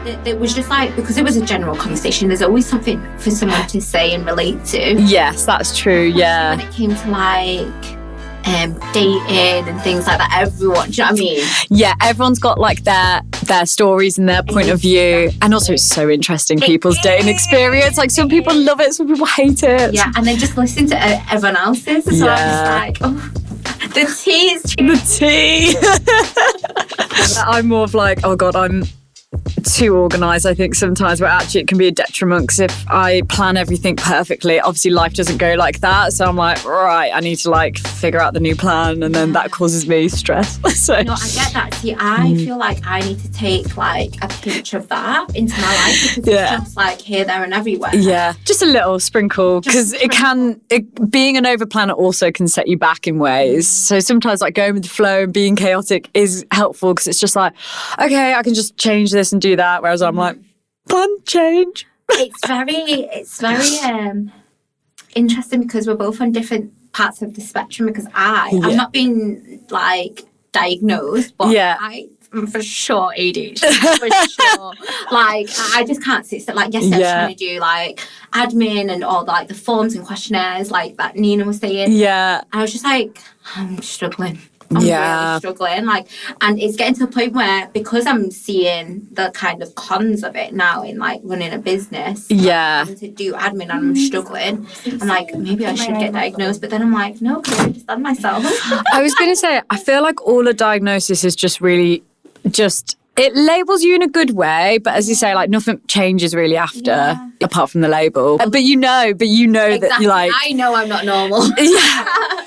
It was just like, because it was a general conversation, there's always something for someone to say and relate to. Yes, that's true, yeah. When it came to like dating and things like that, everyone, do you know what I mean? Yeah, everyone's got like their stories and their point of view. And also it's so interesting, people's dating experience. Like some people love it, some people hate it. Yeah, and then just listen to everyone else's. So I'm just like, oh, the tea is true. The tea. I'm more of like, oh God, I'm too organised, I think, sometimes, but actually it can be a detriment because if I plan everything perfectly, obviously life doesn't go like that. So I'm like, right, I need to like figure out the new plan, and then that causes me stress. So no, I get that. See, I feel like I need to take like a pinch of that into my life because it's just like here, there and everywhere. Yeah, just a little sprinkle, because being an overplanner also can set you back in ways. So sometimes like going with the flow and being chaotic is helpful because it's just like, okay, I can just change this and do that, whereas I'm like, plan change. It's very interesting because we're both on different parts of the spectrum, because I'm not being like diagnosed, but I'm for sure ADHD, for sure. Like I just can't sit still. Like yesterday I was trying to do like admin and all like the forms and questionnaires like that Neenagh was saying. Yeah. I was just like, I'm struggling. I'm really struggling, like, and it's getting to the point where, because I'm seeing the kind of cons of it now in like running a business, having to do admin, and I'm struggling. I'm like, maybe I should get diagnosed, but then I'm like, no, because I understand myself. I was going to say, I feel like all a diagnosis is just really it labels you in a good way, but as you say, like nothing changes really after, apart from the label. But you know exactly. That you're like, I know I'm not normal. Who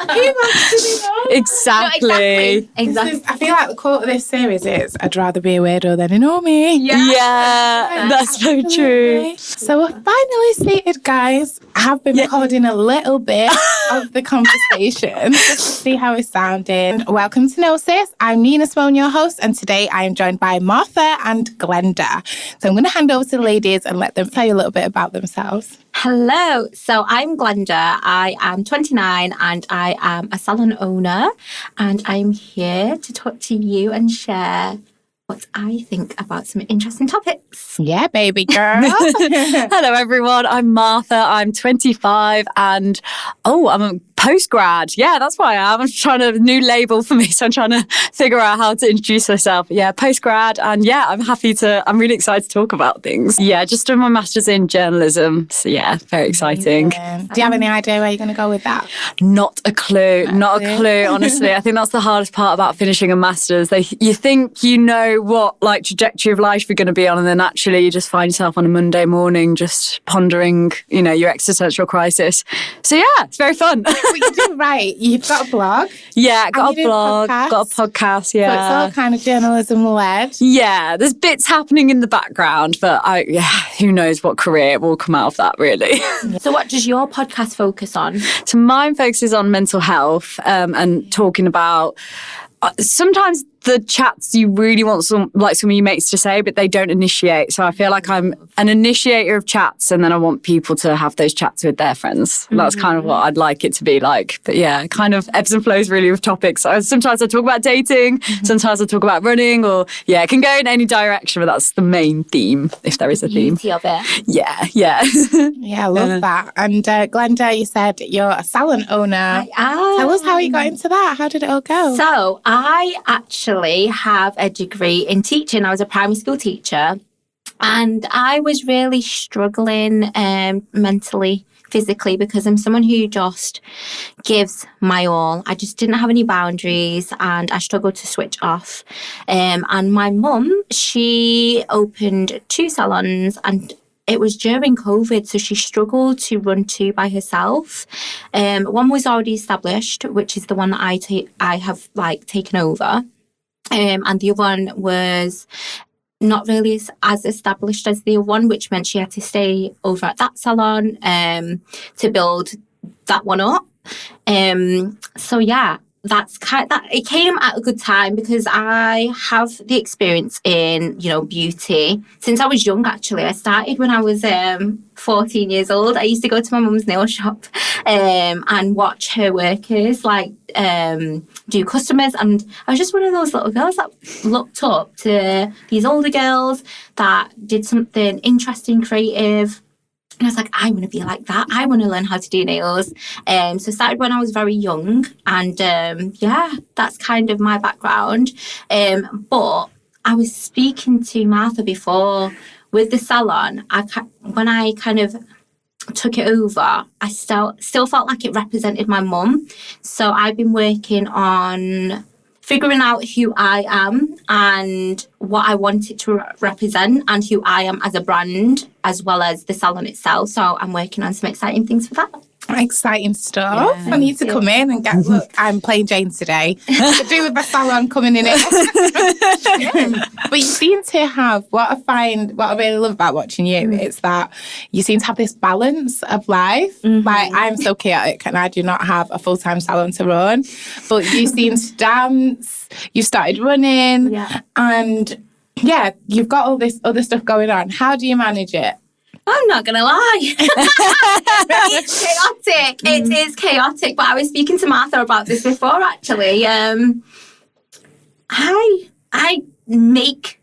wants to be normal? Exactly. I feel like the quote of this series is, I'd rather be a weirdo than a normie. Yeah, that's very true. So we're finally seated, guys. I have been recording a little bit of the conversation just to see how it's sounding. Welcome to NOSIS. I'm Neenagh Campbell, your host, and today I am joined by Martha and Glenda. So I'm going to hand over to the ladies and let them tell you a little bit about themselves. Hello, so I'm Glenda. I am 29 and I am a salon owner, and I'm here to talk to you and share what I think about some interesting topics. Yeah, baby girl. Hello, everyone. I'm Martha. I'm 25 and I'm a postgrad. Yeah, that's what I am. I'm trying a new label for me, so I'm trying to figure out how to introduce myself. Yeah, postgrad, and I'm really excited to talk about things. Yeah, just doing my master's in journalism. So yeah, very exciting. Do you have any idea where you're going to go with that? Not a clue. Not a clue, honestly. I think that's the hardest part about finishing a master's. You think you know what like trajectory of life you're going to be on, and then actually you just find yourself on a Monday morning just pondering, your existential crisis. So yeah, it's very fun. But you do right. You've got a blog. Yeah, got a blog, got a podcast, yeah. So it's all kind of journalism-led. Yeah, there's bits happening in the background, but who knows what career will come out of that, really. So what does your podcast focus on? So mine focuses on mental health and talking about sometimes the chats you really want some of your mates to say, but they don't initiate. So I feel like I'm an initiator of chats, and then I want people to have those chats with their friends. That's kind of what I'd like it to be like. But yeah, kind of ebbs and flows really with topics. Sometimes I talk about dating, sometimes I talk about running, or it can go in any direction, but that's the main theme, if there is a theme. Beauty of it. Yeah. Yeah, I love that. And Glenda, you said you're a salon owner. I am. Tell us how you got into that. How did it all go? So I actually have a degree in teaching. I was a primary school teacher, and I was really struggling mentally, physically, because I'm someone who just gives my all. I just didn't have any boundaries, and I struggled to switch off. And my mum, she opened 2 salons, and it was during COVID, so she struggled to run 2 by herself. One was already established, which is the one that I have taken over. And the other one was not really as established as the other one, which meant she had to stay over at that salon to build that one up. So yeah, it came at a good time because I have the experience in, beauty since I was young. Actually, I started when I was 14 years old. I used to go to my mum's nail shop and watch her workers do customers, and I was just one of those little girls that looked up to these older girls that did something interesting, creative. And I was like, I want to be like that. I want to learn how to do nails. So I started when I was very young. And that's kind of my background. But I was speaking to Martha before with the salon. When I kind of took it over, I still felt like it represented my mum. So I've been working on figuring out who I am and what I want it to represent and who I am as a brand, as well as the salon itself. So I'm working on some exciting things for that. Exciting stuff. I need to come in and look, I'm plain Jane today. To do with the salon coming in it. But you seem to have, what I really love about watching you is that you seem to have this balance of life. Like, I'm so chaotic and I do not have a full-time salon to run. But you seem to dance, you started running, and you've got all this other stuff going on. How do you manage it? I'm not going to lie. It's chaotic. It is chaotic. But I was speaking to Martha about this before, actually. I make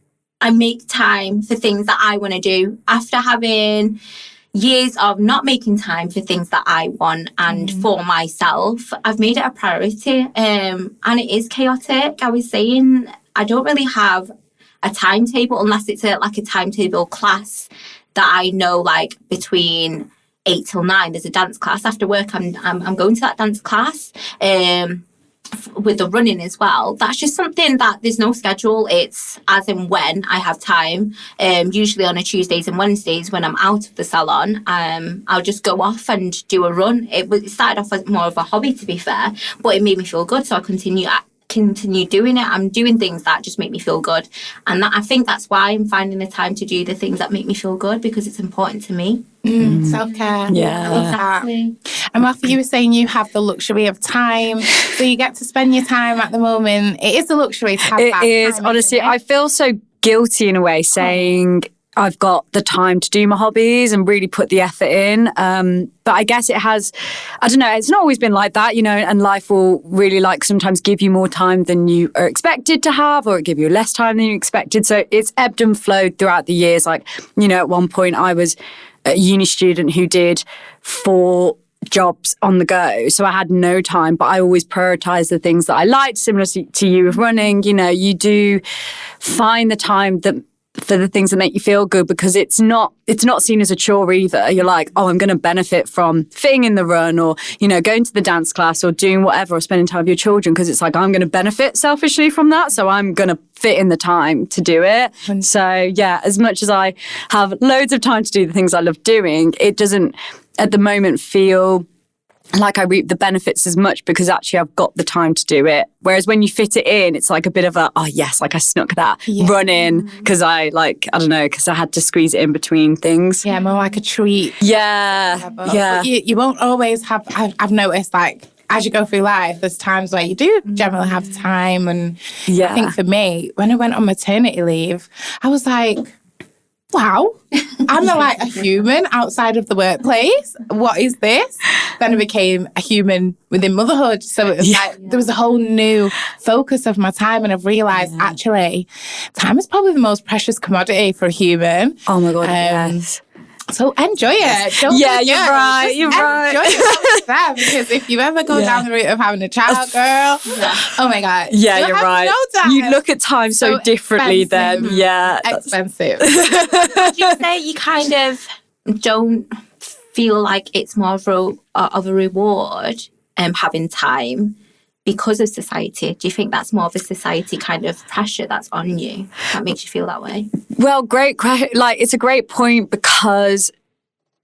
time for things that I want to do after having years of not making time for things that I want and for myself. I've made it a priority, and it is chaotic. I was saying I don't really have a timetable unless it's a timetable class that I know, like between 8 till 9, there's a dance class. After work, I'm going to that dance class with the running as well. That's just something that there's no schedule. It's as and when I have time. Usually on a Tuesdays and Wednesdays when I'm out of the salon, I'll just go off and do a run. It started off as more of a hobby, to be fair, but it made me feel good. So I continue doing it. I'm doing things that just make me feel good, and I think that's why I'm finding the time to do the things that make me feel good, because it's important to me. Self-care. Exactly. And Martha, you were saying you have the luxury of time, so you get to spend your time at the moment. It is a luxury to have that time. It is, honestly. I feel so guilty in a way saying I've got the time to do my hobbies and really put the effort in. But I guess it has, I don't know, it's not always been like that, and life will really sometimes give you more time than you are expected to have, or it give you less time than you expected. So it's ebbed and flowed throughout the years. At one point I was a uni student who did 4 jobs on the go. So I had no time, but I always prioritized the things that I liked, similar to you with running. You do find the time for the things that make you feel good, because it's not seen as a chore either. You're like, oh, I'm going to benefit from fitting in the run, or going to the dance class, or doing whatever, or spending time with your children, because it's like, I'm going to benefit selfishly from that, so I'm going to fit in the time to do it. So as much as I have loads of time to do the things I love doing, it doesn't at the moment feel like I reap the benefits as much, because actually I've got the time to do it. Whereas when you fit it in, it's like a bit of a, I snuck that run in because because I had to squeeze it in between things. Yeah, more like a treat. Yeah. But you won't always have, I've noticed, as you go through life, there's times where you do generally have time. And I think for me, when I went on maternity leave, I was like, wow, I'm not a human outside of the workplace. What is this? Then I became a human within motherhood. So it was there was a whole new focus of my time. And I've realised actually time is probably the most precious commodity for a human. Oh my God, yes. So enjoy it. You're right. You're right. Enjoy it there, because if you ever go down the route of having a child, girl, oh my God. Yeah, you're right. No time. You look at time so differently then. Yeah. Expensive. Would you say you kind of don't feel like it's more of a reward having time because of society? Do you think that's more of a society kind of pressure that's on you that makes you feel that way? Well, great. It's a great point, because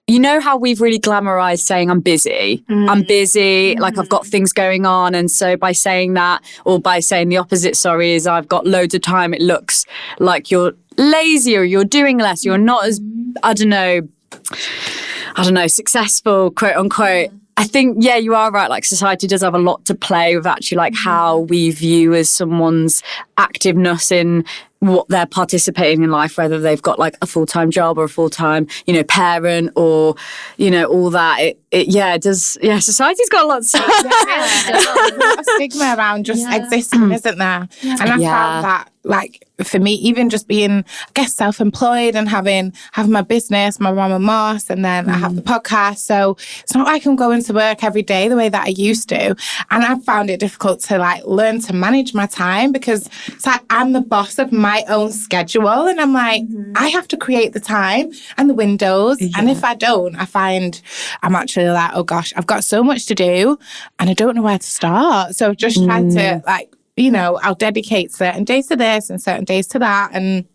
you know how we've really glamorized saying I'm busy. I'm busy, I've got things going on. And so by saying that, or by saying the opposite, is I've got loads of time, it looks like you're lazy, or you're doing less, you're not as, I don't know, successful, quote unquote. I think, yeah, you are right. Like society does have a lot to play with actually like how we view as someone's activeness in what they're participating in life, whether they've got like a full-time job or a full-time, parent or, all that. It does. Yeah, society's got a lot to say. There's a lot of stigma around just existing, isn't there? And I found that, like, for me, even just being, I guess, self-employed and having my business, my Mama Moss, and then I have the podcast. So it's not like I'm going to work every day the way that I used to. And I found it difficult to like learn to manage my time because it's like I'm the boss of my own schedule. And I'm like, I have to create the time and the windows. Yeah. And if I don't, I find I'm actually like, oh gosh, I've got so much to do and I don't know where to start. So I've just tried to like, I'll dedicate certain days to this and certain days to that. And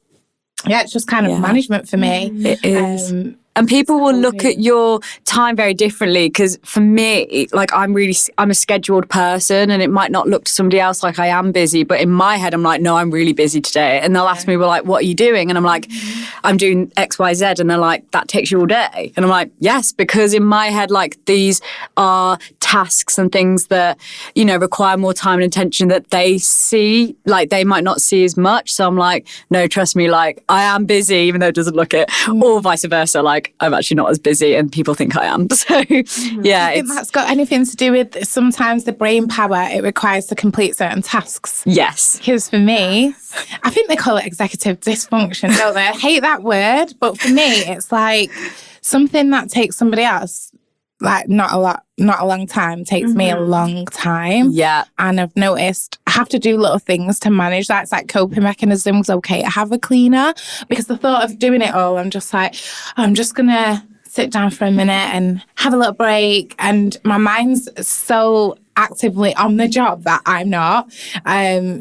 yeah, it's just kind of management for me. It is. And people will look at your time very differently because for me, like I'm a scheduled person and it might not look to somebody else like I am busy, but in my head, I'm like, no, I'm really busy today. And they'll ask me, well, like, what are you doing? And I'm like, I'm doing X, Y, Z. And they're like, that takes you all day. And I'm like, yes, because in my head, like these are tasks and things that, require more time and attention that they see, like they might not see as much. So I'm like, no, trust me, like I am busy, even though it doesn't look it, or vice versa. Like I'm actually not as busy and people think I am. So yeah. I think that's got anything to do with sometimes the brain power it requires to complete certain tasks. Yes. Because for me, I think they call it executive dysfunction, don't they? I hate that word, but for me, it's like something that takes somebody else like not a long time takes me a long time. Yeah. And I've noticed I have to do little things to manage that. It's like coping mechanisms. Okay, I have a cleaner because the thought of doing it all, I'm just like, I'm just going to sit down for a minute and have a little break. And my mind's so actively on the job that I'm not.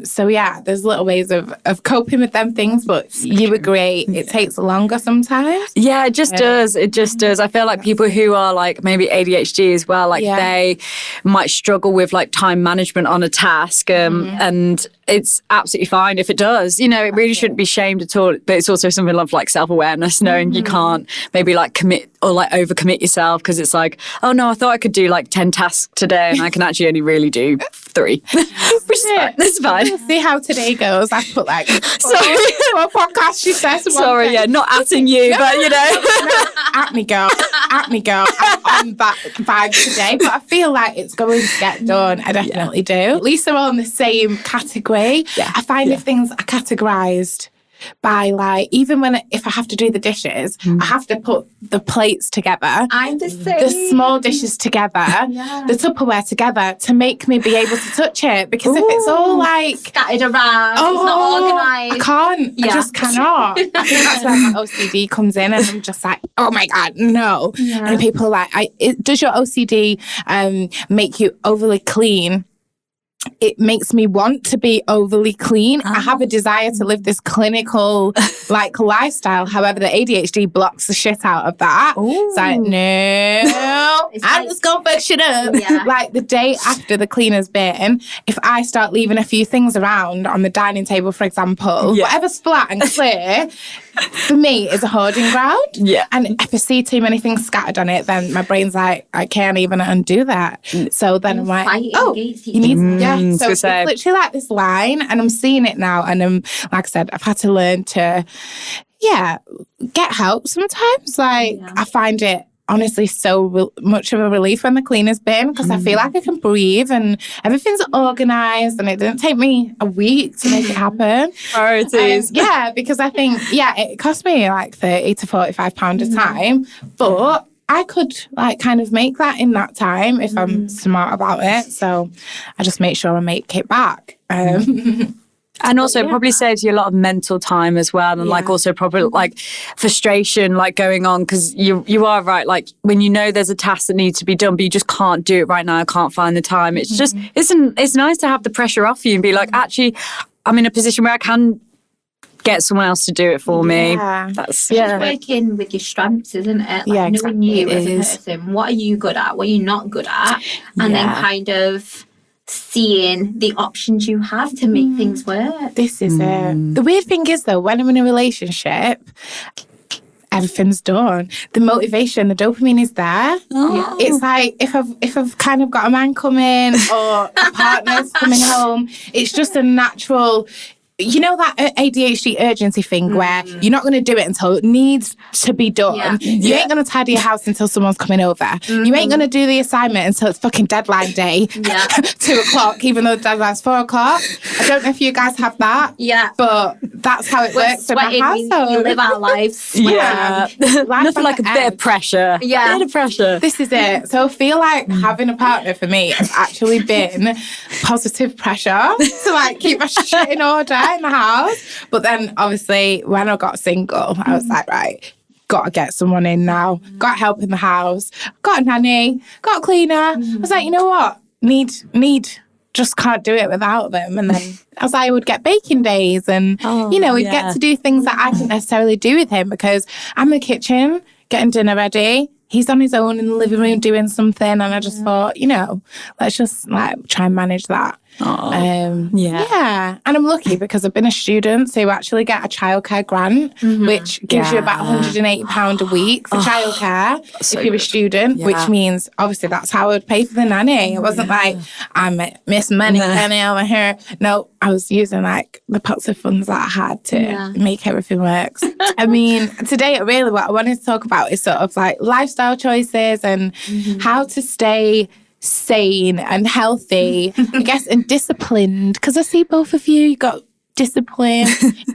So yeah, there's little ways of coping with them things, but you agree it takes longer sometimes. Yeah, it just does. It just does. I feel like people who are like maybe ADHD as well, like they might struggle with like time management on a task, and it's absolutely fine if it does. It really shouldn't be shamed at all. But it's also something of like self-awareness, knowing you can't maybe like commit or like overcommit yourself because it's like, oh no, I thought I could do like 10 tasks today and I can actually only really do 3. That's fine. See how today goes. I put like four podcasts, she says. Sorry, not atting you, but at me, girl. I'm on that vibe today, but I feel like it's going to get done. I definitely do. At least they're all in the same category. Yeah. I find if things are categorized by like, even if I have to do the dishes, I have to put the plates together. I'm the same. The small dishes together, the Tupperware together to make me be able to touch it. Because if it's all like scattered around, it's not organised. I can't. I just cannot. I think that's where my OCD comes in, and I'm just like, oh my God, no. Yeah. And people are like, does your OCD make you overly clean? It makes me want to be overly clean. I have a desire to live this clinical like lifestyle. However, the ADHD blocks the shit out of that. It's like, no, I'm just going to fuck shit up. Yeah. Like the day after the cleaner's been, if I start leaving a few things around on the dining table, for example, whatever's flat and clear, for me, is a hoarding ground. Yeah. And if I see too many things scattered on it, then my brain's like, I can't even undo that. So then I'm like, oh, you need... So it's literally like this line, and I'm seeing it now. And like I said, I've had to learn to, get help sometimes. Like I find it honestly so much of a relief when the cleaner's been, because I feel like I can breathe and everything's organised, and it didn't take me a week to make it happen. Priorities. Because I think, it cost me like £30 to £45 a time, but I could like kind of make that in that time if I'm smart about it. So I just make sure I make it back. And also probably saves you a lot of mental time as well, and like also probably like frustration like going on, because you are right, like when you know there's a task that needs to be done but you just can't do it right now, I can't find the time. It's just it's nice to have the pressure off you and be like, actually I'm in a position where I can get someone else to do it for me. That's working with your strengths, isn't it? Like knowing you as a person, what are you good at, what are you not good at, and then kind of seeing the options you have to make things work. This is it. The weird thing is though, when I'm in a relationship, everything's done. The motivation, the dopamine is there. Oh. It's like if I've kind of got a man coming or a partner's coming home, it's just a natural. You know that ADHD urgency thing where you're not going to do it until it needs to be done. Yeah. You ain't going to tidy your house until someone's coming over. You ain't going to do the assignment until it's fucking deadline day, 2:00, even though the deadline's 4:00. I don't know if you guys have that. Yeah. But that's how it works in my household. We live our lives. Yeah. Nothing like a bit of pressure. Yeah. Bit of pressure. This is it. So I feel like having a partner for me has actually been positive pressure to like keep my shit in order in the house. But then obviously when I got single, I was like, right, gotta get someone in now. Got help in the house. Got a nanny. Got a cleaner. I was like, you know what? Need. Just can't do it without them. And then as I would get baking days and, we'd get to do things that I couldn't necessarily do with him because I'm in the kitchen getting dinner ready. He's on his own in the living room doing something. And I just thought, let's just like try and manage that. Yeah. And I'm lucky because I've been a student, so you actually get a childcare grant, which gives you about £180 a week for childcare if you're a student, which means obviously that's how I would pay for the nanny. It wasn't like I'm Miss Money Penny over here. No, I was using like the pots of funds that I had to make everything work. I mean, today really what I wanted to talk about is sort of like lifestyle choices and how to stay sane and healthy, I guess, and disciplined. Because I see both of you got discipline,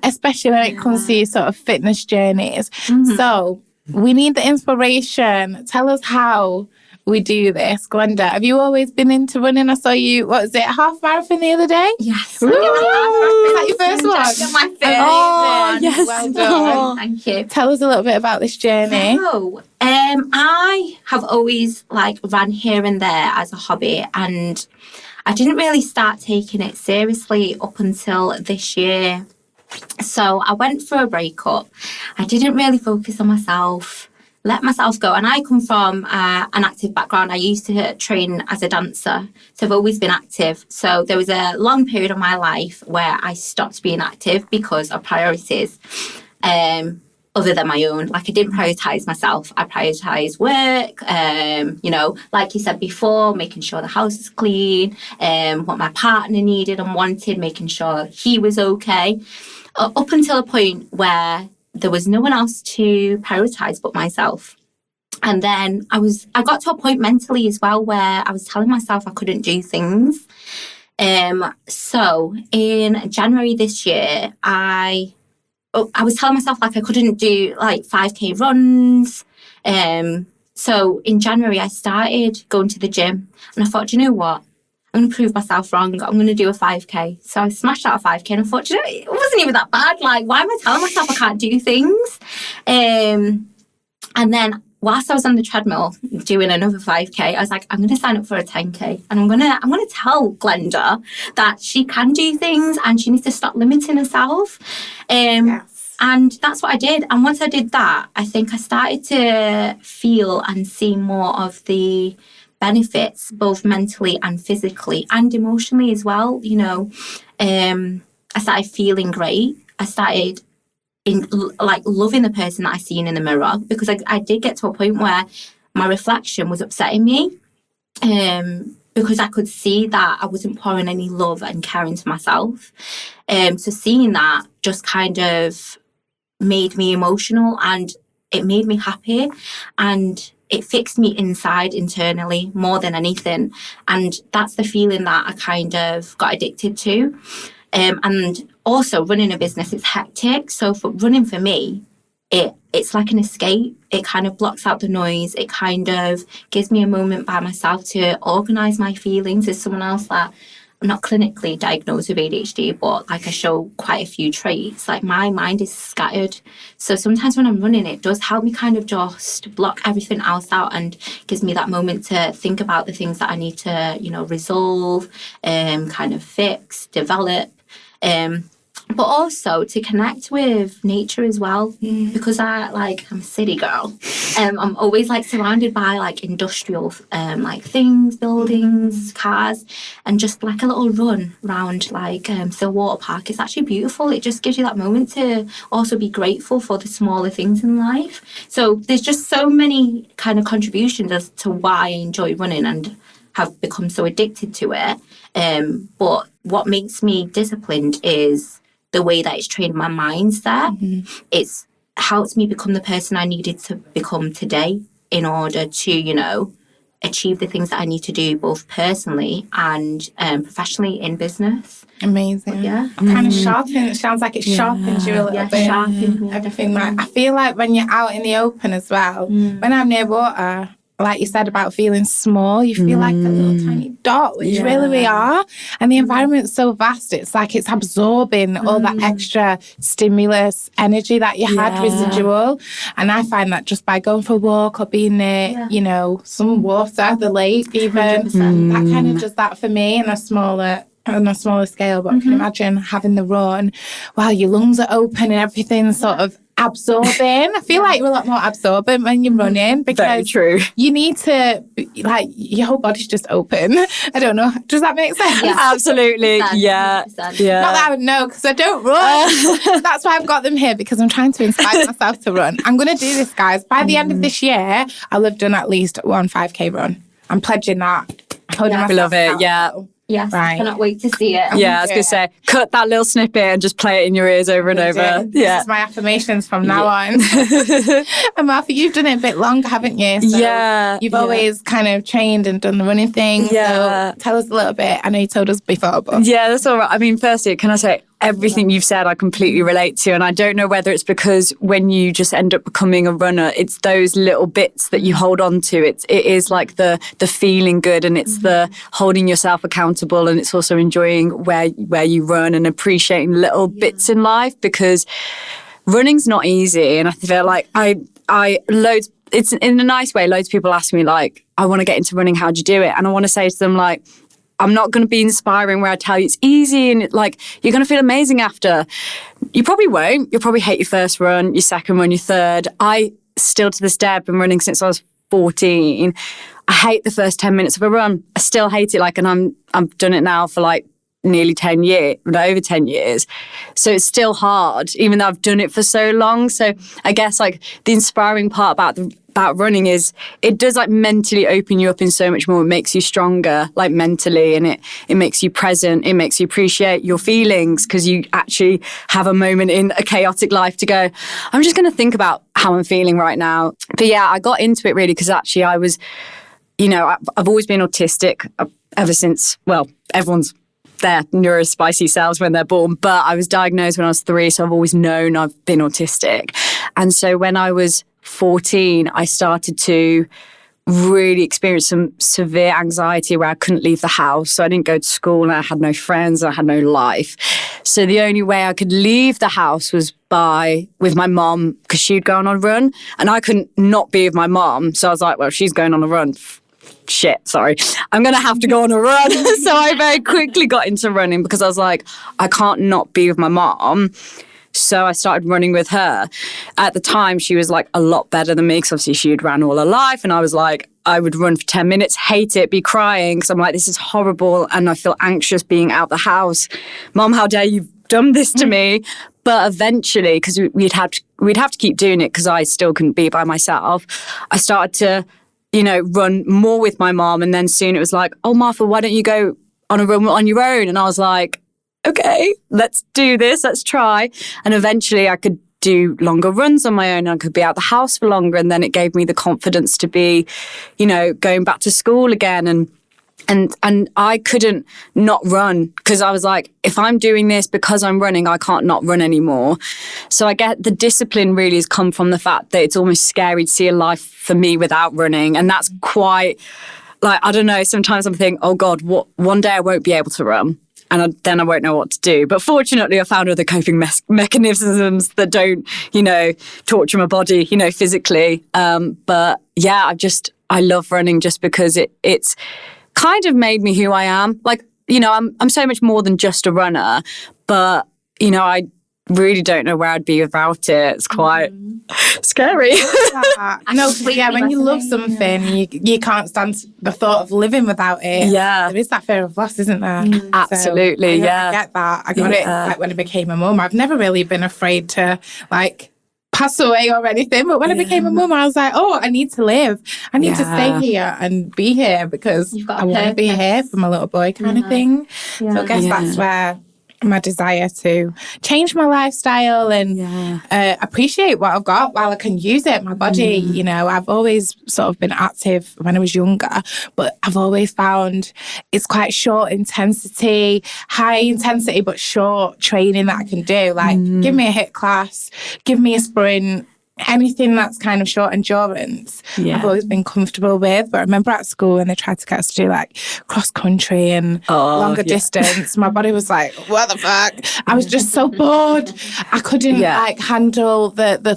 especially when it comes to your sort of fitness journeys. So we need the inspiration. Tell us how we do this. Glenda, have you always been into running? I saw you, what was it, half marathon the other day? Yes. Is that your first one? My first one. Yes. Well done. Thank you. Tell us a little bit about this journey. I have always ran here and there as a hobby, and I didn't really start taking it seriously up until this year. So I went through a breakup. I didn't really focus on myself, let myself go. And I come from an active background. I used to train as a dancer, so I've always been active. So there was a long period of my life where I stopped being active because of priorities. Other than my own. I didn't prioritise myself. I prioritised work, like you said before, making sure the house is clean, what my partner needed and wanted, making sure he was okay. Up until a point where there was no one else to prioritise but myself. And then I got to a point mentally as well where I was telling myself I couldn't do things. So in January this year, I was telling myself I couldn't do 5K runs. So in January, I started going to the gym and I thought, do you know what? I'm going to prove myself wrong. I'm going to do a 5K. So I smashed out a 5K and I thought, do you know, it wasn't even that bad. Why am I telling myself I can't do things? And then whilst I was on the treadmill doing another 5K, I was like, I'm going to sign up for a 10K. And I'm going to tell Glenda that she can do things and she needs to stop limiting herself. Yes. And that's what I did. And once I did that, I think I started to feel and see more of the benefits, both mentally and physically and emotionally as well. I started feeling great. I started loving the person that I seen in the mirror, because I did get to a point where my reflection was upsetting me, because I could see that I wasn't pouring any love and care into myself. So seeing that just kind of made me emotional and it made me happy and it fixed me internally more than anything. And that's the feeling that I kind of got addicted to. And also running a business is hectic. So running for me, it's like an escape. It kind of blocks out the noise. It kind of gives me a moment by myself to organise my feelings. As someone else that I'm not clinically diagnosed with ADHD, but I show quite a few traits. My mind is scattered. So sometimes when I'm running, it does help me kind of just block everything else out and gives me that moment to think about the things that I need to, resolve, kind of fix, develop. but also to connect with nature as well, because I'm a city girl. I'm always like surrounded by like industrial like things, buildings, cars, and just like a little run around like Stillwater Park. It's actually beautiful. It just gives you that moment to also be grateful for the smaller things in life. So there's just so many kind of contributions as to why I enjoy running and have become so addicted to it. But what makes me disciplined is the way that it's trained my mindset. It's helped me become the person I needed to become today in order to, achieve the things that I need to do both personally and professionally in business. Amazing. But yeah. Kind of sharpened. It sounds like it sharpens you a little bit. Sharpened me. Everything. Like, I feel like when you're out in the open as well, when I'm near water, like you said about feeling small, you feel like a little tiny dot, which really we are. And the environment's so vast, it's like it's absorbing all that extra stimulus energy that you had residual. And I find that just by going for a walk or being near, some water, the lake even, that kind of does that for me on a smaller scale. But I can imagine having the run while your lungs are open and everything's sort of absorbing. I feel like you're a lot more absorbent when you're running because you need to, your whole body's just open. I don't know. Does that make sense? Yeah. Absolutely. 100%. Yeah. Not that I would know because I don't run. That's why I've got them here, because I'm trying to inspire myself to run. I'm going to do this, guys. By the end of this year, I'll have done at least one 5K run. I'm pledging that. I love it. Yeah. Yes, Right. I cannot wait to see it. Yeah, I was going to say, cut that little snippet and just play it in your ears over and over. This is my affirmations from now on. And Martha, you've done it a bit longer, haven't you? So you've always kind of trained and done the running thing. Yeah. So tell us a little bit. I know you told us before, but... Yeah, that's all right. I mean, firstly, can I say, everything you've said I completely relate to, and I don't know whether it's because when you just end up becoming a runner, it's those little bits that you hold on to. It is like the feeling good, and it's the holding yourself accountable, and it's also enjoying where you run and appreciating little bits in life, because running's not easy. And I feel like it's in a nice way, loads of people ask me like, I want to get into running, how'd you do it? And I want to say to them like, I'm not going to be inspiring where I tell you it's easy and like you're going to feel amazing after. You probably won't. You'll probably hate your first run, your second run, your third. I still to this day, I've been running since I was 14. I hate the first 10 minutes of a run. I still hate it. And I've done it now for like nearly 10 years, over 10 years. So it's still hard, even though I've done it for so long. So I guess like the inspiring part about running is it does like mentally open you up in so much more. It makes you stronger, like mentally, and it makes you present. It makes you appreciate your feelings, because you actually have a moment in a chaotic life to go, I'm just going to think about how I'm feeling right now. But yeah, I got into it really because actually I was, I've always been autistic ever since, well, everyone's their neurospicy selves when they're born, but I was diagnosed when I was 3, so I've always known I've been autistic. And so when I was 14, I started to really experience some severe anxiety where I couldn't leave the house. So I didn't go to school and I had no friends and I had no life. So the only way I could leave the house was with my mom, because she'd gone on a run and I couldn't not be with my mom. So I was like, well, she's going on a run. Shit, sorry. I'm going to have to go on a run. So I very quickly got into running because I was like, I can't not be with my mom. So I started running with her. At the time, she was like a lot better than me because obviously she had ran all her life. And I was like, I would run for 10 minutes, hate it, be crying because I'm like, this is horrible. And I feel anxious being out the house. Mom, how dare you done this to me? But eventually, because we'd have to keep doing it because I still couldn't be by myself, I started to run more with my mom. And then soon it was like, oh, Martha, why don't you go on a run on your own? And I was like, okay, let's do this. Let's try. And eventually I could do longer runs on my own. I could be out the house for longer. And then it gave me the confidence to be, going back to school again. And I couldn't not run because I was like, if I'm doing this because I'm running, I can't not run anymore. So I get the discipline really has come from the fact that it's almost scary to see a life for me without running. And that's quite like, I don't know, sometimes I'm thinking, oh God, one day I won't be able to run. And then I won't know what to do. But fortunately, I found other coping mechanisms that don't, torture my body, physically. But yeah, I love running just because it's kind of made me who I am. Like, I'm so much more than just a runner, but I really don't know where I'd be without it. It's quite scary. No, but yeah, when you love something, you can't stand the thought of living without it. Yeah. There is that fear of loss, isn't there? Absolutely, So yeah. I get that. I got it like when I became a mum. I've never really been afraid to like pass away or anything, but when I became a mum, I was like, oh, I need to live. I need to stay here and be here because I want to be here for my little boy kind of thing. So I guess that's where my desire to change my lifestyle and appreciate what I've got while I can use it. My body, I've always sort of been active when I was younger, but I've always found it's quite short intensity, high intensity, but short training that I can do. Like, give me a HIIT class, give me a sprint, anything that's kind of short endurance, I've always been comfortable with. But I remember at school when they tried to get us to do like cross country and longer distance, my body was like, what the fuck? I was just so bored. I couldn't like handle the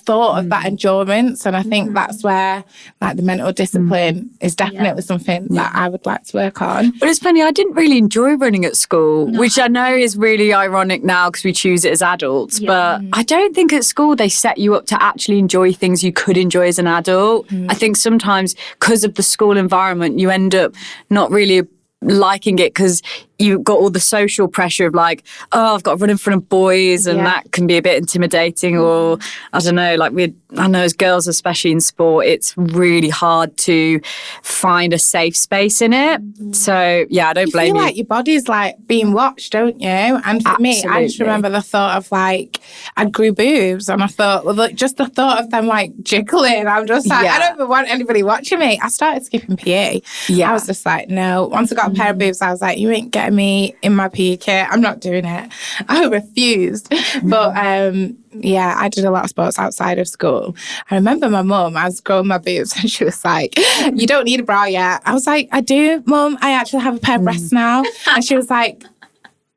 thought of that endurance. And I think that's where like the mental discipline is definitely something that I would like to work on. But it's funny, I didn't really enjoy running at school, which I know is really ironic now because we choose it as adults. But I don't think at school they set you up to actually enjoy things you could enjoy as an adult. I think sometimes because of the school environment, you end up not really liking it because you've got all the social pressure of like, oh, I've got to run in front of boys, and that can be a bit intimidating. Or I don't know, like I know as girls, especially in sport, it's really hard to find a safe space in it. So yeah, I don't blame you. You feel like your body's like being watched, don't you? And for me, I just remember the thought of like, I grew boobs and I thought, well, like, just the thought of them like jiggling, I'm just like, I don't even want anybody watching me. I started skipping PE. I was just like, no. Once I got a pair of boobs, I was like, you ain't getting me in my PE kit. I'm not doing it. I refused. But I did a lot of sports outside of school. I remember my mum, I was growing my boobs and she was like, you don't need a bra yet. I was like, I do, Mum. I actually have a pair of breasts now. And she was like,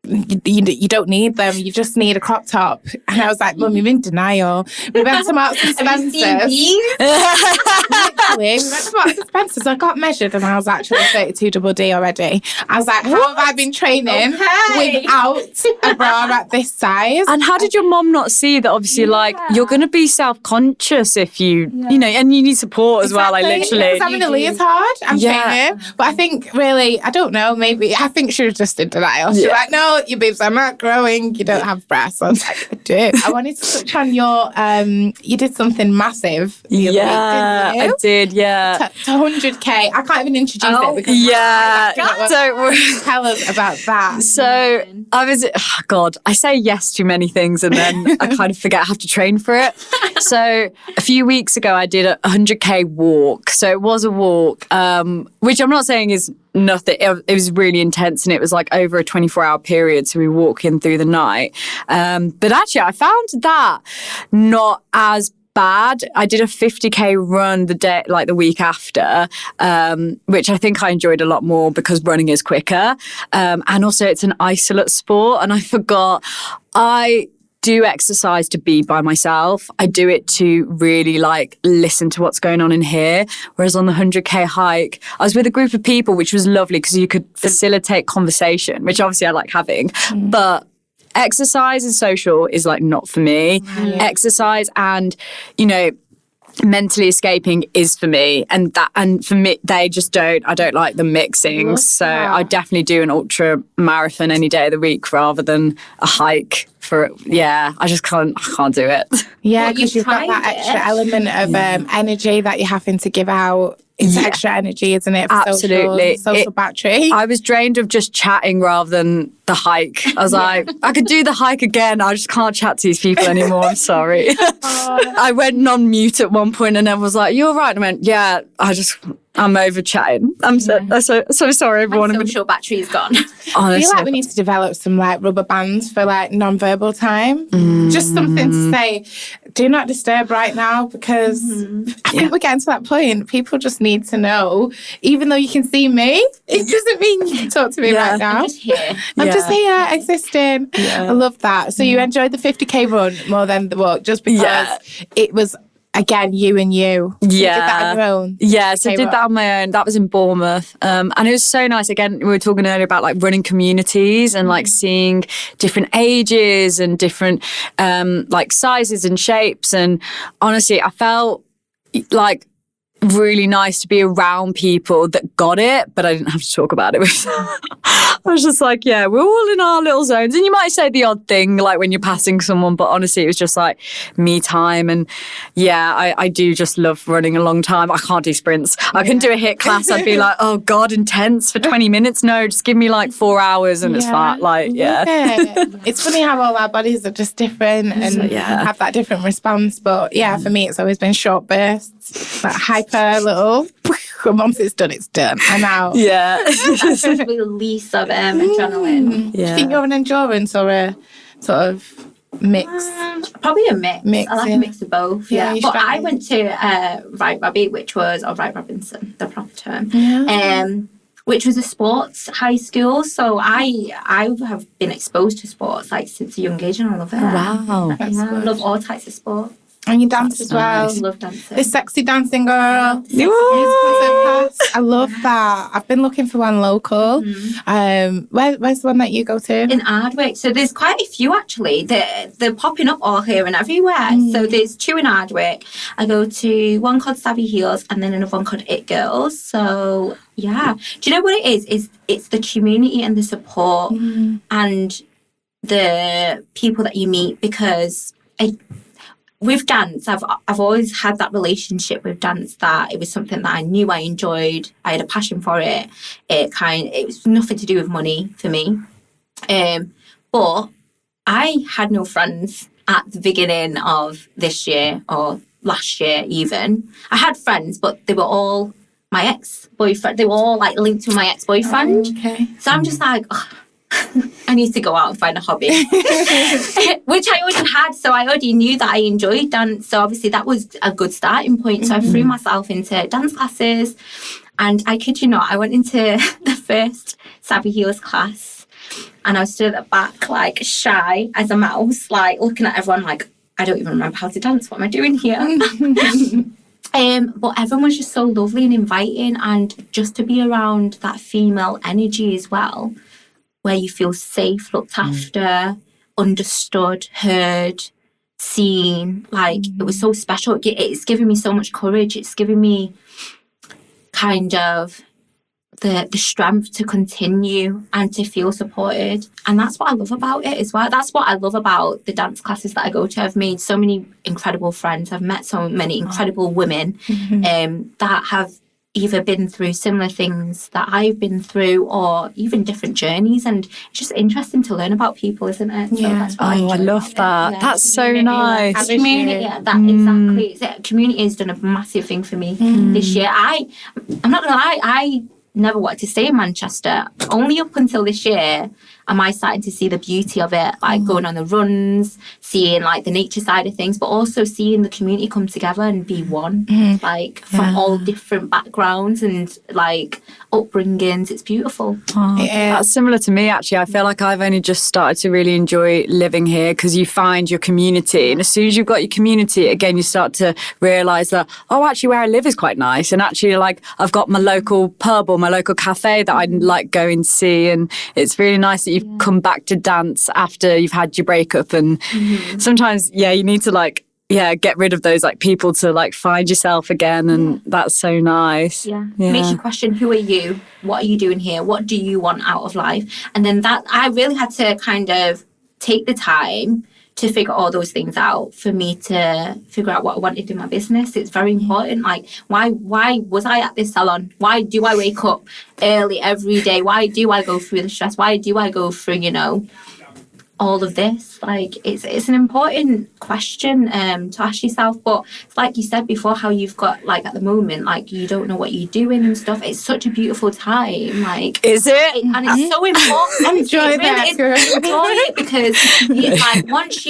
you don't need them. You just need a crop top. And I was like, Mum, you're in denial. We went to Marks and Spencer's. Literally, we went to Marks and Spencer's. I got measured and I was actually 32 double D already. I was like, how have I been training without a bra at this size? And how did your mom not see that? Obviously, like, you're going to be self-conscious if you know, and you need support as well. Like, literally. I'm in a leotard. I'm training. But I think really, I don't know, maybe, I think she was just in denial. She was like, no, your boobs are not growing. You don't have breasts. I was like, I do. I wanted to touch on your, you did something massive the other week, didn't you? I did, yeah. To 100K. I can't even introduce it because don't worry. Tell us about that. So I was, I say yes to many things and then I kind of forget I have to train for it. So a few weeks ago, I did a 100K walk. So it was a walk, which I'm not saying is nothing. It was really intense and it was like over a 24-hour period. So we were walking through the night. But actually, I found that not as bad. I did a 50K run the week after, which I think I enjoyed a lot more because running is quicker. And also it's an isolate sport. And I forgot, I do exercise to be by myself. I do it to really like listen to what's going on in here. Whereas on the 100K hike, I was with a group of people, which was lovely because you could facilitate conversation, which obviously I like having. But exercise and social is like not for me. Exercise and, mentally escaping is for me, and for me I don't like the mixing. So I definitely do an ultra marathon any day of the week rather than a hike. I can't do it. Because you've got that extra element of energy that you're having to give out. It's extra energy, isn't it? Absolutely. Social battery. I was drained of just chatting rather than the hike. I was like, I could do the hike again. I just can't chat to these people anymore. I'm sorry. I went non-mute at one point and everyone was like, you're right. I went, yeah, I'm over chatting. I'm so sorry, everyone. My social battery is gone. Honestly. I feel like we need to develop some like rubber bands for like non-verbal time. Just something to say, do not disturb right now, because I think we're getting to that point. People just need to know, even though you can see me, it doesn't mean you can talk to me right now. I'm just here. I'm just here, existing. I love that. So you enjoyed the 50K run more than the walk just because it was again, you and you. Yeah. You did that on your own. Yeah, so I Okay, did that on my own. That was in Bournemouth. And it was so nice. Again, we were talking earlier about like running communities and like seeing different ages and different like sizes and shapes. And honestly, I felt like really nice to be around people that got it, but I didn't have to talk about it with them. I was just like, yeah, we're all in our little zones. And you might say the odd thing like when you're passing someone, but honestly, it was just like me time. And yeah, I do just love running a long time. I can't do sprints. I couldn't do a HIIT class. I'd be like, oh God, intense for 20 minutes. No, just give me like 4 hours and it's fine. Like, yeah. It's funny how all our bodies are just different and have that different response. But yeah, for me, it's always been short bursts, like hyper little. And once it's done. I'm out. Yeah. Release of adrenaline. Do you think you're an endurance or a sort of mix? Probably a mix. I like a mix of both. Yeah. But I went to Right Robinson, the proper term. Yeah. Which was a sports high school. So I have been exposed to sports like since a young age, and I love it. Wow. I love all types of sport. And you dance as well. I love dancing. The sexy dancing girl. I love that. I've been looking for one local. Where's the one that you go to? In Ardwick. So there's quite a few actually. They're popping up all here and everywhere. So there's 2 in Ardwick. I go to one called Savvy Heels and then another one called It Girls. So yeah. Do you know what it is? It's the community and the support and the people that you meet, because with dance, I've always had that relationship with dance that it was something that I knew I enjoyed. I had a passion for it. It was nothing to do with money for me. But I had no friends at the beginning of this year or last year even. I had friends, but they were all my ex-boyfriend. They were all like linked to my ex-boyfriend. Oh, okay. So I'm just like, I need to go out and find a hobby, which I already had. So I already knew that I enjoyed dance. So obviously that was a good starting point. So I threw myself into dance classes, and I kid you not, I went into the first Savvy Heels class, and I was stood at the back like shy as a mouse, like looking at everyone like, I don't even remember how to dance. What am I doing here? But everyone was just so lovely and inviting, and just to be around that female energy as well, where you feel safe, looked after, understood, heard, seen. Like, it was so special. It's given me so much courage. It's given me kind of the strength to continue and to feel supported. And that's what I love about it as well. That's what I love about the dance classes that I go to. I've made so many incredible friends. I've met so many incredible women that have either been through similar things that I've been through, or even different journeys, and it's just interesting to learn about people, isn't it? So that's what I love that. That's so nice. Community, exactly. Community has done a massive thing for me this year. I'm not gonna lie, I never wanted to stay in Manchester. Only up until this year am I starting to see the beauty of it, like going on the runs, seeing like the nature side of things, but also seeing the community come together and be one, like from all different backgrounds and like upbringings. It's beautiful. That's similar to me, actually. I feel like I've only just started to really enjoy living here, because you find your community, and as soon as you've got your community, again, you start to realise that, oh, actually where I live is quite nice, and actually like I've got my local pub or my local cafe that I like going to see, and it's really nice that you've come back to dance after you've had your breakup. And sometimes you need to like get rid of those like people to like find yourself again, and that's so nice. Makes you question, who are you, what are you doing here, what do you want out of life? And then that I really had to kind of take the time to figure all those things out for me to figure out what I wanted in my business. It's very important. Like, why was I at this salon? Why do I wake up early every day? Why do I go through the stress? Why do I go through, all of this? Like, it's an important question to ask yourself. But it's like you said before, how you've got like at the moment, like you don't know what you're doing and stuff. It's such a beautiful time. Like, is it? And it's so important. Enjoy that. Enjoy it, because like once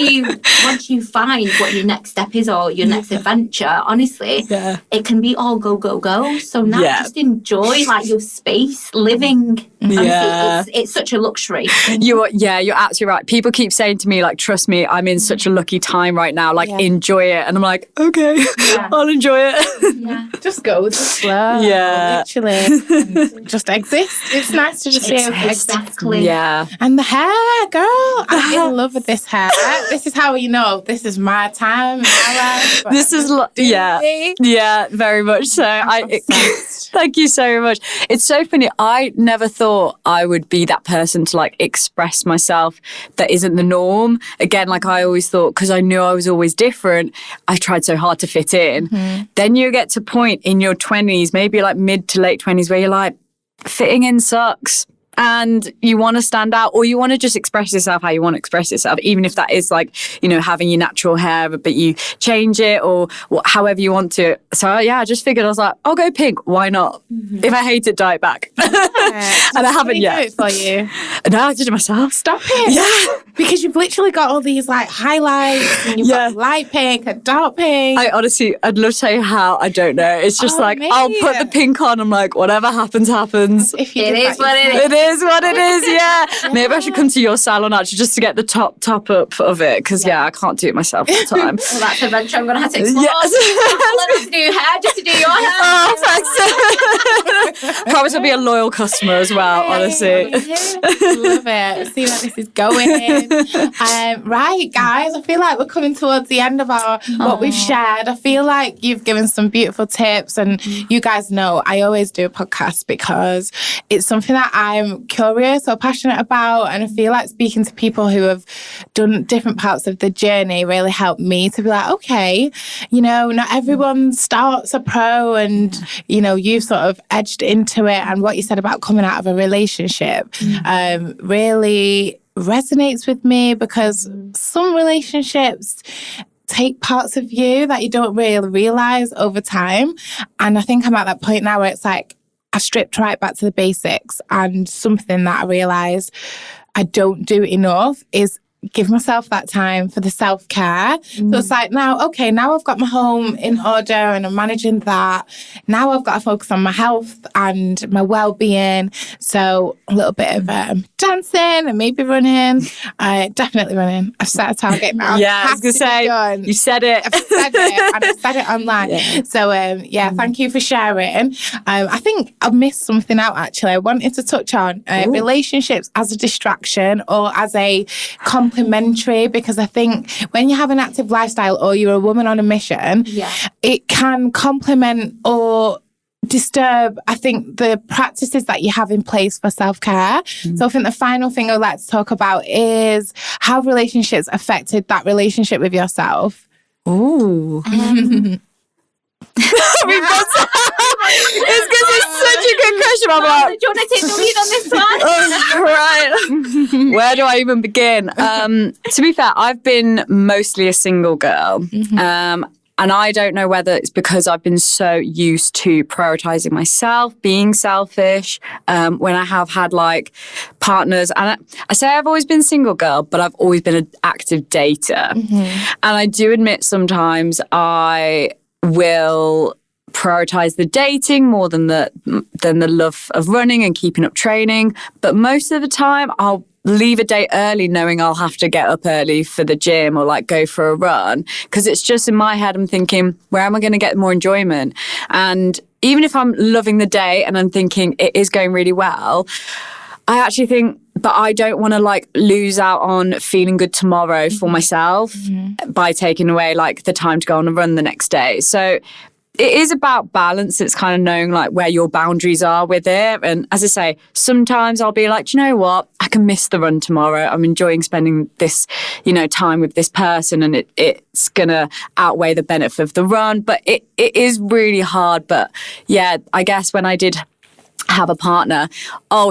you find what your next step is or your next adventure, honestly, it can be all go. So now just enjoy like your space, living. Honestly, it's such a luxury. You're absolutely right. people keep saying to me, like, trust me, I'm in such a lucky time right now. Like, enjoy it. And I'm like, okay, I'll enjoy it. Yeah. Just go with the flow. Yeah. Literally. And just exist. It's nice to just be able to exist. Exactly. Yeah. And the hair, girl. I'm in love with this hair. This is how you know this is my time, my life. This is, yeah, very much so. Thank you so much. It's so funny. I never thought I would be that person to like express myself that isn't the norm. Again, like I always thought, because I knew I was always different, I tried so hard to fit in. Mm-hmm. Then you get to a point in your 20s, maybe like mid to late 20s, where you're like, fitting in sucks. And you want to stand out, or you want to just express yourself how you want to express yourself, even if that is like, you know, having your natural hair, but you change it or however you want to. So yeah, I just figured, I was like, I'll go pink. Why not? Mm-hmm. If I hate it, dye it back. And I haven't yet. Do it for you. No, I did it myself. Stop it. Yeah. Because you've literally got all these like highlights and you've got light pink and dark pink. I honestly, I'd love to tell you how. I don't know. It's just I'll put the pink on. I'm like, whatever happens, happens. If you it is what it is. It is what it is, yeah. Maybe I should come to your salon actually just to get the top up of it, because I can't do it myself all the time. Well, that's a venture I'm going to have to explore. Yes. I don't have to do hair just to do your hair. Oh, thanks. Promise I'll be a loyal customer as well, honestly. Love it. See where this is going. Right, guys, I feel like we're coming towards the end of what we've shared. I feel like you've given some beautiful tips, and you guys know I always do a podcast because it's something that I'm curious or passionate about, and I feel like speaking to people who have done different parts of the journey really helped me to be like, okay, you know, not everyone starts a pro, and you know, you've sort of edged into it, and what you said about coming out of a relationship really resonates with me, because some relationships take parts of you that you don't really realize over time. And I think I'm at that point now where it's like I stripped right back to the basics, and something that I realize I don't do enough is give myself that time for the self-care. So it's like, now I've got my home in order and I'm managing that. Now I've got to focus on my health and my well-being. So a little bit of dancing and maybe running. Definitely running. I've set a target now. Yeah, I was going to say, you said it. I've said it, and I've said it online. Yeah. So thank you for sharing. I think I missed something out actually. I wanted to touch on relationships as a distraction or as a complementary, because I think when you have an active lifestyle or you're a woman on a mission, it can complement or disturb, I think, the practices that you have in place for self-care. So I think the final thing I'd like to talk about is how relationships affected that relationship with yourself. Ooh. It's because it's such a good question. I'm like, do you want to take the lead on this one? Right. Where do I even begin? To be fair, I've been mostly a single girl. And I don't know whether it's because I've been so used to prioritizing myself, being selfish, when I have had like partners. And I say I've always been single girl, but I've always been an active dater. And I do admit sometimes I will prioritize the dating more than the love of running and keeping up training. But most of the time I'll leave a date early knowing I'll have to get up early for the gym or like go for a run, because it's just in my head I'm thinking, where am I going to get more enjoyment? And even if I'm loving the day and I'm thinking it is going really well, I actually think, but I don't want to like lose out on feeling good tomorrow for myself by taking away like the time to go on a run the next day. So it is about balance. It's kind of knowing like where your boundaries are with it. And as I say, sometimes I'll be like, do you know what? I can miss the run tomorrow. I'm enjoying spending this, time with this person, and it's going to outweigh the benefit of the run. But it is really hard. But yeah, I guess when I did have a partner,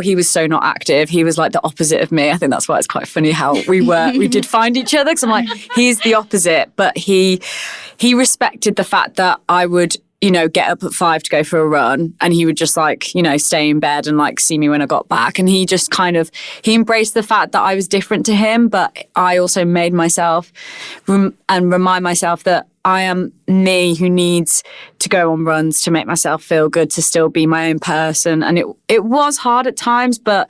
he was so not active. He was like the opposite of me. I think that's why it's quite funny how we did find each other, because I'm like, he's the opposite, but he respected the fact that I would, get up at 5 to go for a run, and he would just like, stay in bed and like see me when I got back. And he just he embraced the fact that I was different to him, but I also made myself and remind myself that I am me who needs to go on runs to make myself feel good, to still be my own person. And it was hard at times, but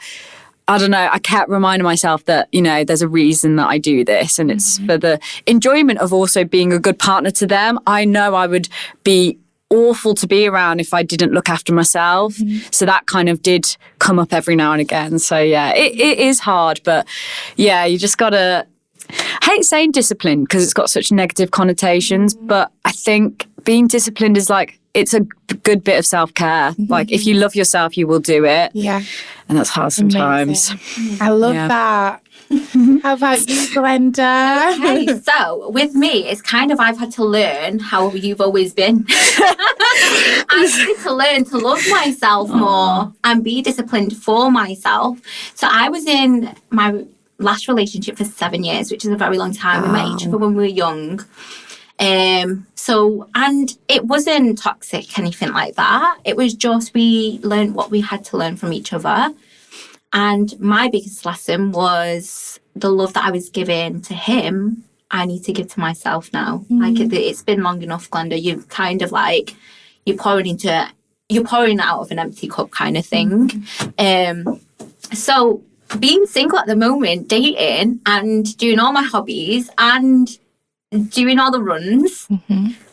I don't know, I kept reminding myself that, you know, there's a reason that I do this, and it's for the enjoyment of also being a good partner to them. I know I would be awful to be around if I didn't look after myself. So that kind of did come up every now and again. So yeah, it is hard, but yeah, you just gotta, I hate saying discipline because it's got such negative connotations, but I think being disciplined is like, it's a good bit of self-care. Like if you love yourself, you will do it. Yeah. And that's hard sometimes. Amazing. I love that. How about you, Glenda? Okay, so with me, it's kind of I've had to learn how you've always been. I had to learn to love myself more and be disciplined for myself. So I was in my last relationship for 7 years, which is a very long time. We met each other when we were young. And it wasn't toxic, anything like that. It was just we learned what we had to learn from each other. And my biggest lesson was the love that I was giving to him, I need to give to myself now. Like it's been long enough, Glenda. You've kind of like, you're pouring out of an empty cup kind of thing. So being single at the moment, dating and doing all my hobbies and doing all the runs,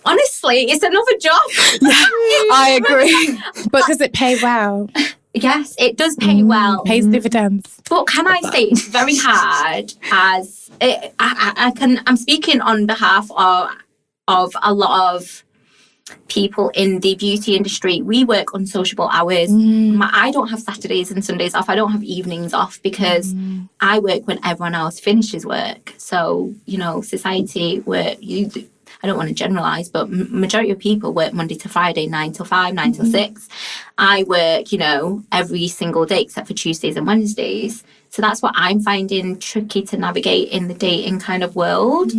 honestly, it's another job. Yeah, I agree. But does it pay well? Yes, it does pay well. Pays dividends. But can I say it's very hard as I'm speaking on behalf of a lot of people in the beauty industry. We work unsociable hours. I don't have Saturdays and Sundays off. I don't have evenings off because I work when everyone else finishes work. So, you know, society work, I don't want to generalise, but majority of people work Monday to Friday, 9 till 5, 9 till 6. I work, you know, every single day except for Tuesdays and Wednesdays. So that's what I'm finding tricky to navigate in the dating kind of world.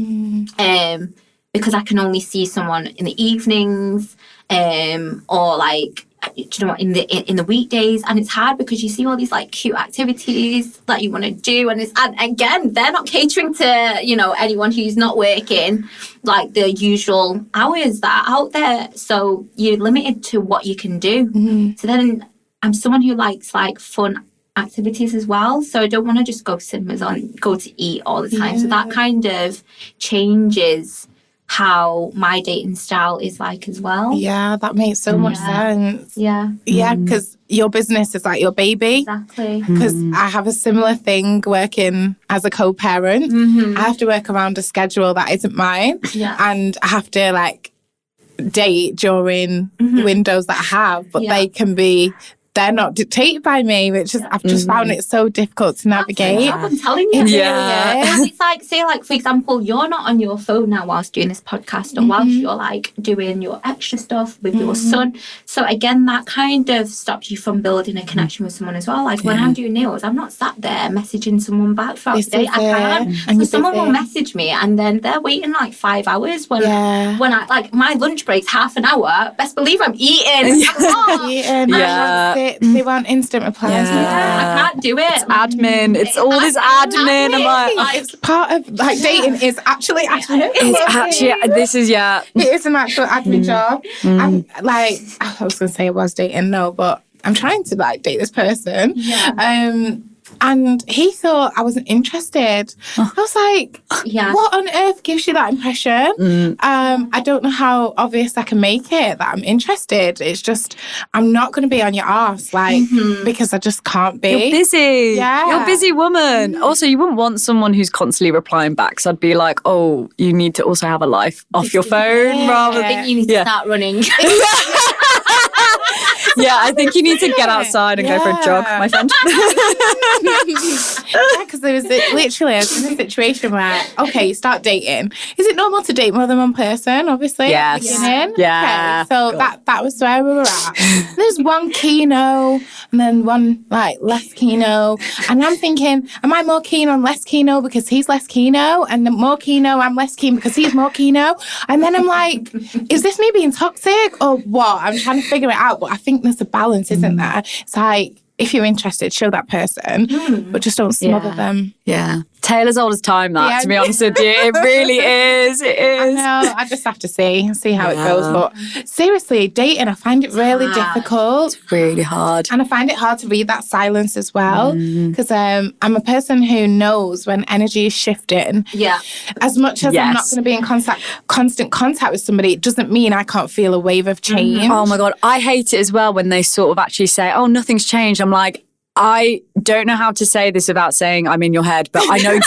Because I can only see someone in the evenings, or like, do you know what, in the weekdays, and it's hard because you see all these like cute activities that you want to do, and again, they're not catering to, you know, anyone who's not working like the usual hours that are out there. So you're limited to what you can do. So then I'm someone who likes like fun activities as well, so I don't want to just go cinemas on, go to eat all the time. So that kind of changes how my dating style is like as well. Yeah, that makes so much sense. Yeah, because your business is like your baby. Exactly. Because I have a similar thing working as a co-parent. I have to work around a schedule that isn't mine. And I have to like date during the windows that I have, but they're not dictated by me, which is, I've just found it so difficult to navigate. I'm telling you. And it's like, say, like, for example, you're not on your phone now whilst doing this podcast, or whilst you're like doing your extra stuff with your son. So again, that kind of stops you from building a connection with someone as well. Like when I'm doing nails, I'm not sat there messaging someone back throughout the day. I can. So someone will message me and then they're waiting like 5 hours when I, like, my lunch break's half an hour. Best believe I'm eating. They want instant replies. I can't do it. It's admin. It's all this admin. I'm like, it's part of like dating is actually admin. It's actually, this is, it is an actual admin job. I'm like, I was going to say I was dating, no, but I'm trying to like date this person. And he thought I wasn't interested. I was like, what on earth gives you that impression? I don't know how obvious I can make it that I'm interested. It's just, I'm not going to be on your arse, like, because I just can't be. You're busy. You're a busy woman. Also, you wouldn't want someone who's constantly replying back. So I'd be like, oh, you need to also have a life off your phone rather than... You need to start running. I think you need to get outside and go for a jog, my friend. Because there was literally, I was in a situation where, okay, you start dating. Is it normal to date more than one person, obviously? Yes. Okay, so that was where we were at. There's one keno and then one like less keno. And I'm thinking, am I more keen on less keno because he's less keno? And the more keno, I'm less keen because he's more keno. And then I'm like, is this me being toxic or what? I'm trying to figure it out. But I think there's a balance, isn't there? It's like, if you're interested, show that person, but just don't smother them. Yeah. Taylor's old as time, that, Yeah. to be honest with you. It really is. It I is. know. I just have to see how it goes. But seriously, dating, I find it really difficult. It's really hard. And I find it hard to read that silence as well. Mm. Because I'm a person who knows when energy is shifting. Yeah. As much as I'm not Yes. going to be in constant contact with somebody, it doesn't mean I can't feel a wave of change. Oh my God. I hate it as well when they sort of actually say, oh, nothing's changed. I'm like, I don't know how to say this without saying I'm in your head, but I know,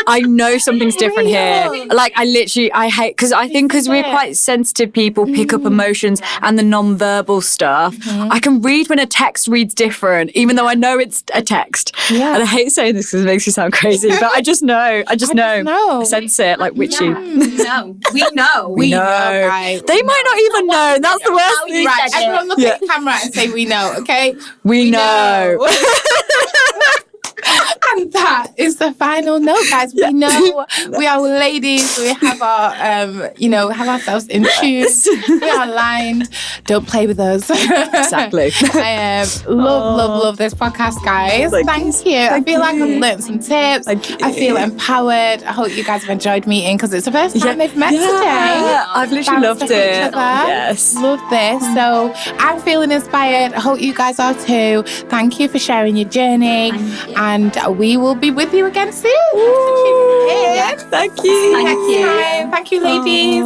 I know something's different here. Like, I hate, because I think because we're quite sensitive people, pick up emotions and the non-verbal stuff. I can read when a text reads different, even though I know it's a text. Yeah. And I hate saying this because it makes you sound crazy, but I just know. I know. I sense it, like witchy. No, we know. We know, guys. They might not even know. That's the worst thing. Right, everyone look at the camera and say we know, okay? We know. And that is the final note, guys. We know we are ladies. We have our, have ourselves in tune. We are aligned. Don't play with us. Exactly. I love this podcast, guys. Thank you. I feel like I've learned some tips. I feel empowered. I hope you guys have enjoyed meeting because it's the first time they've met today. I've literally loved Bounced off it. each other. Yes. Love this. So I'm feeling inspired. I hope you guys are too. Thank you for sharing your journey. And we will be with you again soon. Thank you. Thank you, ladies.